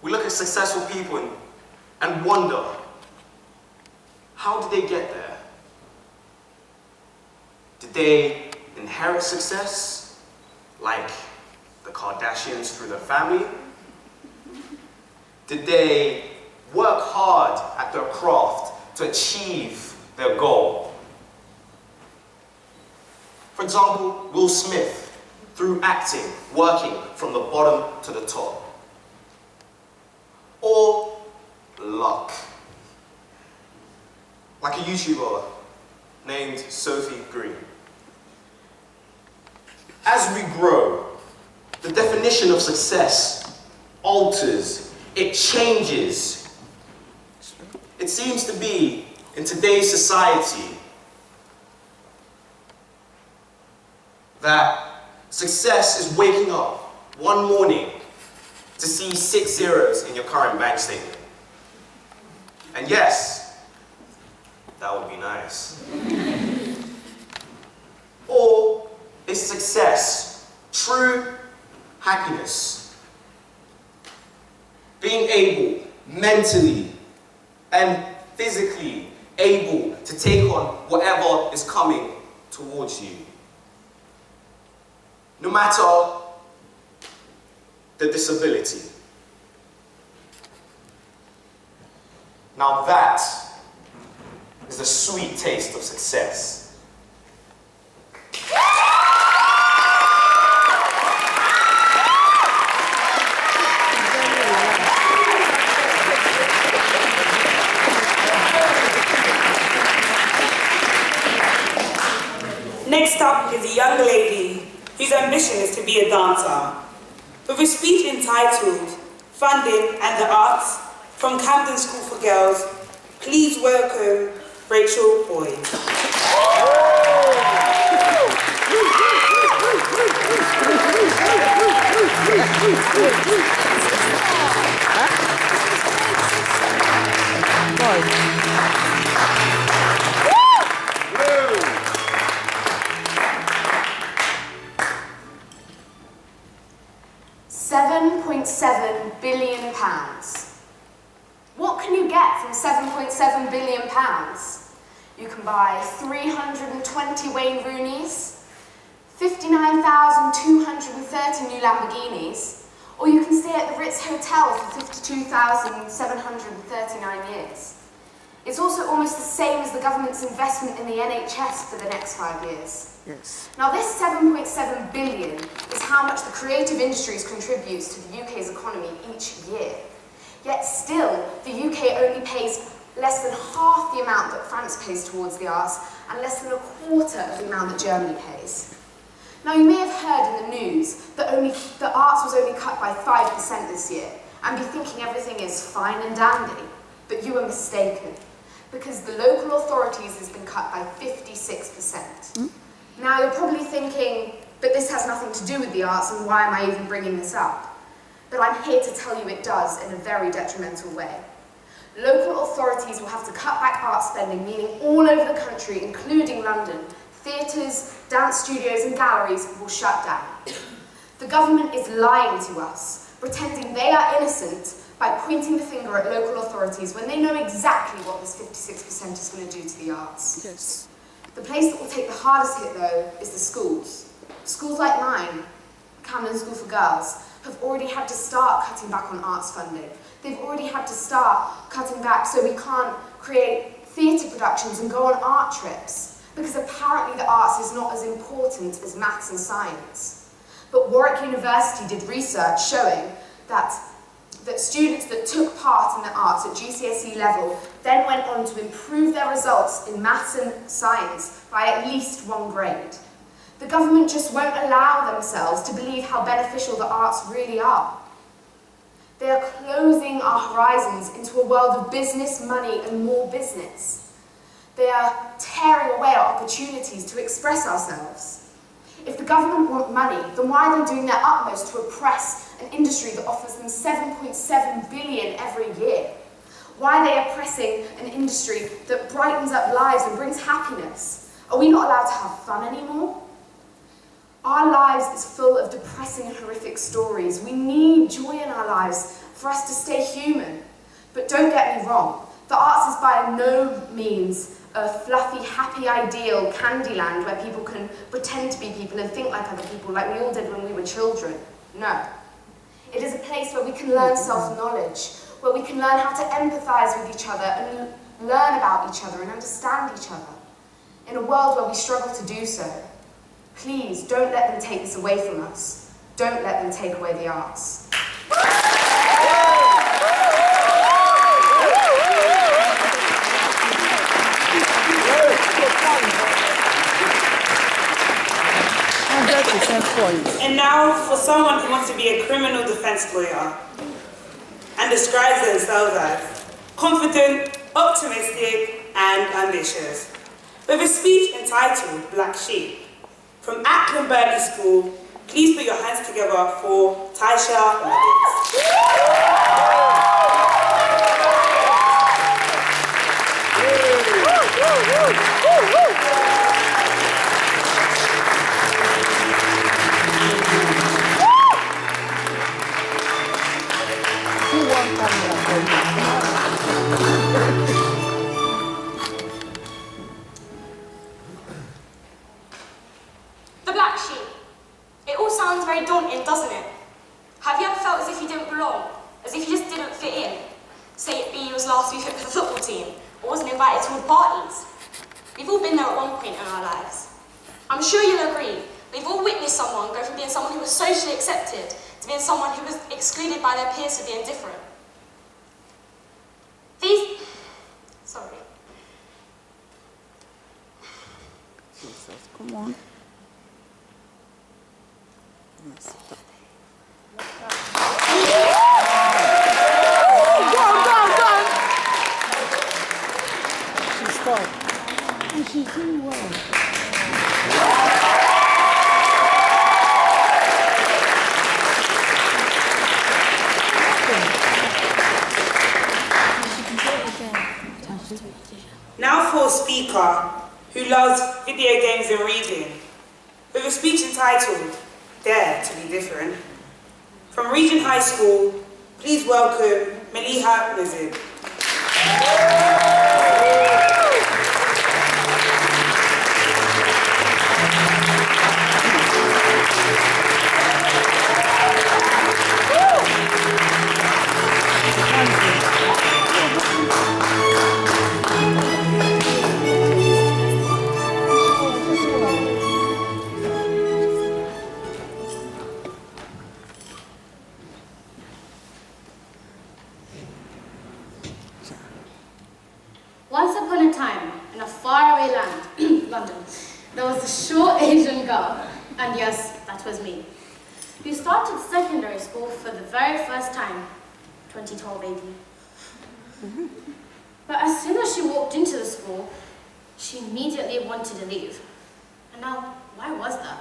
We look at successful people and wonder, how did they get there? Did they inherit success, like the Kardashians through their family? Did they work hard at their craft to achieve their goal? For example, Will Smith, through acting, working from the bottom to the top. Or luck. Like a YouTuber named Sophie Green. As we grow, the definition of success alters, it changes. It seems to be, in today's society, that success is waking up one morning to see 6 zeros in your current bank statement. And yes, that would be nice. Or is success true happiness? Being able, mentally and physically able to take on whatever is coming towards you. No matter the disability. Now that is the sweet taste of success. Next up is a young lady whose ambition is to be a dancer. With a speech entitled Funding and the Arts from Camden School for Girls, please welcome Rachel Boyd. £7.7 billion. What can you get from £7.7 billion? You can buy 320 Wayne Rooneys, 59,230 new Lamborghinis, or you can stay at the Ritz Hotel for 52,739 years. It's also almost the same as the government's investment in the NHS for the next 5 years. Yes. Now this 7.7 billion is how much the creative industries contributes to the UK's economy each year. Yet still, the UK only pays less than half the amount that France pays towards the arts and less than a quarter of the amount that Germany pays. Now you may have heard in the news that the arts was only cut by 5% this year and be thinking everything is fine and dandy, but you are mistaken, because the local authorities has been cut by 56%. Now you're probably thinking, but this has nothing to do with the arts and why am I even bringing this up? But I'm here to tell you it does in a very detrimental way. Local authorities will have to cut back art spending, meaning all over the country, including London, theatres, dance studios and galleries will shut down. The government is lying to us, pretending they are innocent by pointing the finger at local authorities when they know exactly what this 56% is going to do to the arts. Yes. The place that will take the hardest hit, though, is the schools. Schools like mine, Camden School for Girls, have already had to start cutting back on arts funding. They've already had to start cutting back so we can't create theatre productions and go on art trips, because apparently the arts is not as important as maths and science. But Warwick University did research showing that students that took part in the arts at GCSE level then went on to improve their results in maths and science by at least 1 grade. The government just won't allow themselves to believe how beneficial the arts really are. They are closing our horizons into a world of business, money and more business. They are tearing away our opportunities to express ourselves. If the government want money, then why are they doing their utmost to oppress an industry that offers them 7.7 billion every year? Why are they oppressing an industry that brightens up lives and brings happiness? Are we not allowed to have fun anymore? Our lives is full of depressing and horrific stories. We need joy in our lives for us to stay human. But don't get me wrong, the arts is by no means a fluffy, happy, ideal Candyland where people can pretend to be people and think like other people, like we all did when we were children. No. It is a place where we can learn self-knowledge, where we can learn how to empathise with each other and learn about each other and understand each other. In a world where we struggle to do so, please don't let them take this away from us. Don't let them take away the arts. And now for someone who wants to be a criminal defense lawyer and describes themselves as confident, optimistic, and ambitious, with a speech entitled Black Sheep. From Ackland Burnley School, please put your hands together for Taisha Maddox. The black sheep. It all sounds very daunting, doesn't it? Have you ever felt as if you didn't belong? As if you just didn't fit in? Say it be you was last week for the football team, or wasn't invited to all the parties. We've all been there at one point in our lives. I'm sure you'll agree, we've all witnessed someone go from being someone who was socially accepted to being someone who was excluded by their peers for being different. Sorry. Jesus, come on. She's fine. And she's doing well. Now for a speaker who loves video games and reading, with a speech entitled Dare to be Different. From Regent High School, please welcome Maliha Nazib. Once upon a time, in a faraway land, London, there was a short Asian girl, and yes, that was me, who started secondary school for the very first time, 2012 AD. But as soon as she walked into the school, she immediately wanted to leave. And now, why was that?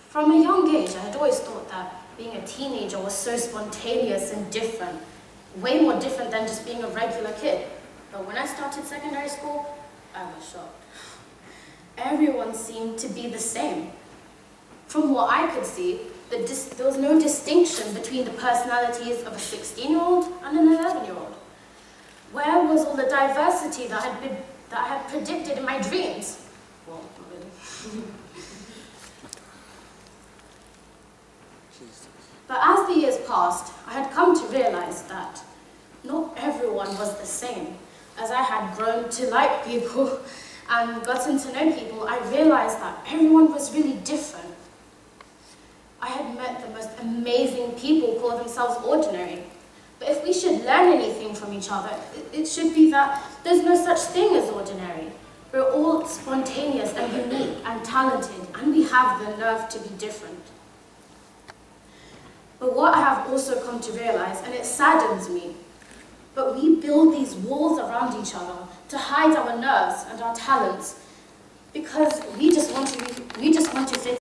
From a young age, I had always thought that being a teenager was so spontaneous and different, way more different than just being a regular kid. But when I started secondary school, I was shocked. Everyone seemed to be the same. From what I could see, there was no distinction between the personalities of a 16-year-old and an 11-year-old. Where was all the diversity that I had predicted in my dreams? Well, not really. But as the years passed, I had come to realize that not everyone was the same. As I had grown to like people and gotten to know people, I realized that everyone was really different. I had met the most amazing people call themselves ordinary. But if we should learn anything from each other, it should be that there's no such thing as ordinary. We're all spontaneous and unique and talented, and we have the nerve to be different. But what I have also come to realize, and it saddens me, but we build these walls around each other to hide our nerves and our talents because we just want to fit